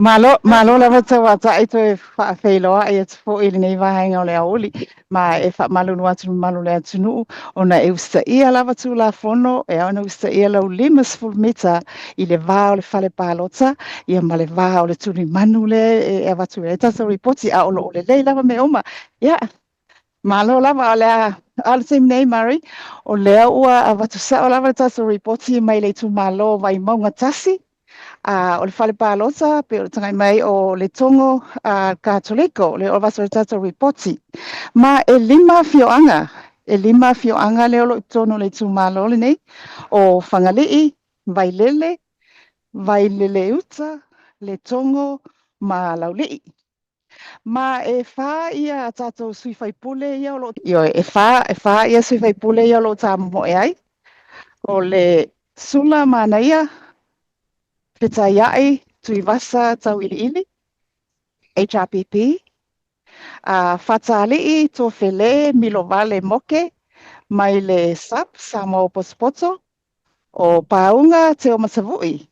Malo lava tauata ai toe whaawhailoa ai atu fo ili nei wahenga o le aoli ma e wha malu nu atu malu le atu nuu ona e usta ia lava tu la fono e ona usta ia lau 5 mita i le vā o le whale pālota ia ma le vā o le tuni manu le e awatu e tata ripoti a olo o le lei lava me oma ia malo lava o lea ala te nei Mari o lea ua awatu sa o lava le tata ripoti mai le tu malo vai maunga tasi o le fale pālota pe o le tangai mai o le tongo katoliko le o vaso le tata ripoti ma e 5 fioanga le olo tono le tumalo le nei o whangalii vai lele uta le tongo ma laulii ma e whā ia tato sui whai pule ia o lo io e whā ia sui whai pule ia o lo tā mo e ai o le sula mana ia Petaiai, Tuivasa, Tauili, HRPP, Fatali'i, Tofele, Milovale Moke, mai le SAP, Samoa Pospoto, o Paunga, Te o Masavui,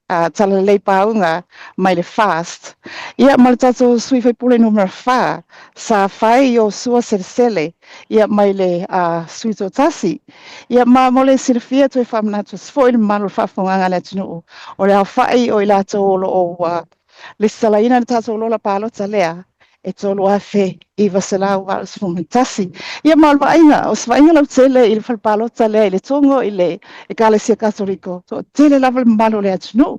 talalei Paunga, mai le FAST. Ia ma le tato sui fai pule numero 4, sa fai o sua seresele, ia mai le sui totasi, ia ma mole silfia tu e whamanatu sfoi le malu whawhonganga le atunu o le au whai o i lato o lo le salaina le tato lola pālota lea e tolu afe i vaselau wa sfumitasi ia malwa ainga o swainga lau tele i le falpalota lea i le tongo i le e kalesia katoliko so tele lava le malo le atunu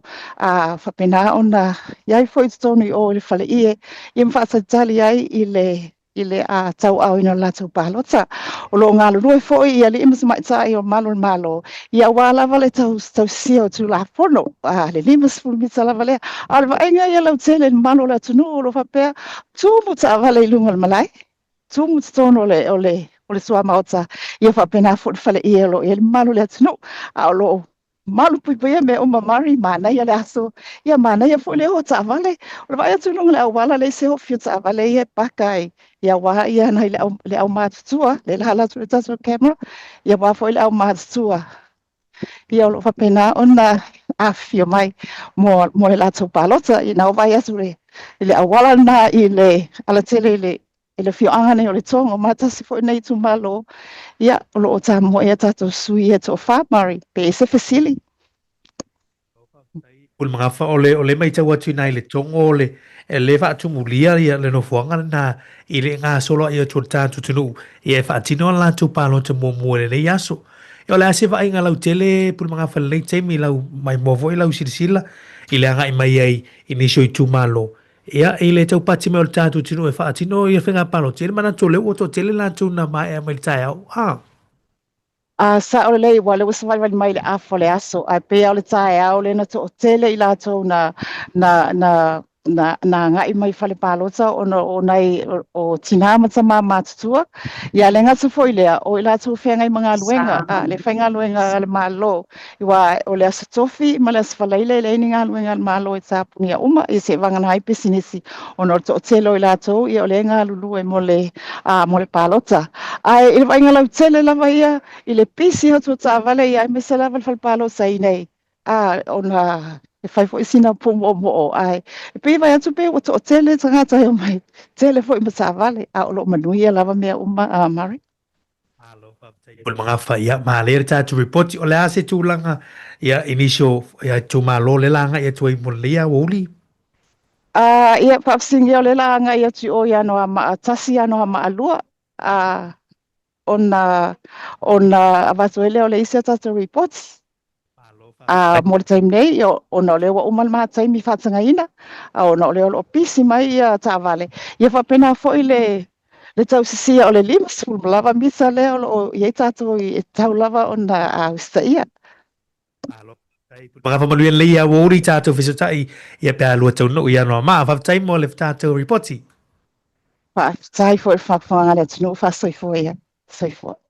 whapena ona iai foi tonu i o le fale ia mwhaasatali ai i le tau au ina lato palota o lo ngalo rue foi ia li imas mai o malo ia wala vale tau sia o tu la fono le limas fulmita la vale alva ainga ia lau tele malo la tunu o lo fapea tu muta vale lungal malai tu muta tono o le sua maota ia fapena fo fale ia lo ia malo la tunu a lo malu puipuia me uma Mari mana ia le aso ia mana ia fo le o ta vale o vai atu lunga le wala le se o fiu ta vale ia pakai ia wa ia na le au matua le hala tu taso camera ia wa fo le au matua ia lo fa pena ona afio mai mo le lato palota i na vai atu le au wala na i le ala tele le fio anga nei o le tongo mata si fo nei tu malo ia lo o ta mo ia tato sui e to fa Mari pe se fasili ul mga fa ole mai tau atu nai le tongo le fa atu mulia ia le no fuanga na i le ngā solo ia chota tutunu ia fa atino la tu palo te mo le yaso ia le ase va inga lau tele pul mga fa le taimi lau mai movo i lau sirsila i le anga i mai ai inisio i tu malo ia i le tau pati me o le tatu tinu e fa atino ia whenga palo tele mana to le o to tele la tu na mai e mai tai au sa o lei wale wasa vai mai le afo le aso ai pe o le tae au le na to tele i lato na ngai mai fale palota o nai o tina mata ma tutua ia le ngata foi le o i lato whenga i mga luenga le whenga luenga le malo iwa o le asa tofi ma le asa falaile le ni ngā luenga le malo i tapu ni a uma i se vanga nai pesinisi o no to tele i lato i o le ngā lulu e mo le palota ai i whainga lau tele lava ia i le pisi hatu ta vale ia me se lava fal palo sai nei ona e fai fo sina po mo ai e pe vai atu pe o to tele tanga ta o mai tele fo i masa vale o lo manuia lava me uma Mari pul mga fa ia ma le ta tu report o le ase tu langa ia inisio ia tu malo le langa ia tu i molia woli ia pa singa le langa ia tu o ia no ma tasi ia no ma alua ona avasuele o le isa tata reports mo le taimi nei ona o le ua uma le mataimi faatangaina ona o le o pisi mai ia taavale ia faapena foʻi le tausisia o le 5 lava misa lea o iai tatou e tau lava ona austaia mga famaluia le ia wori tatou fesotaʻi ia pe alua taunuu ia noa ma faafetaimi mo le tatou reporti faafetai foʻi le faapafagaga le atunuu faasoifua ia soifua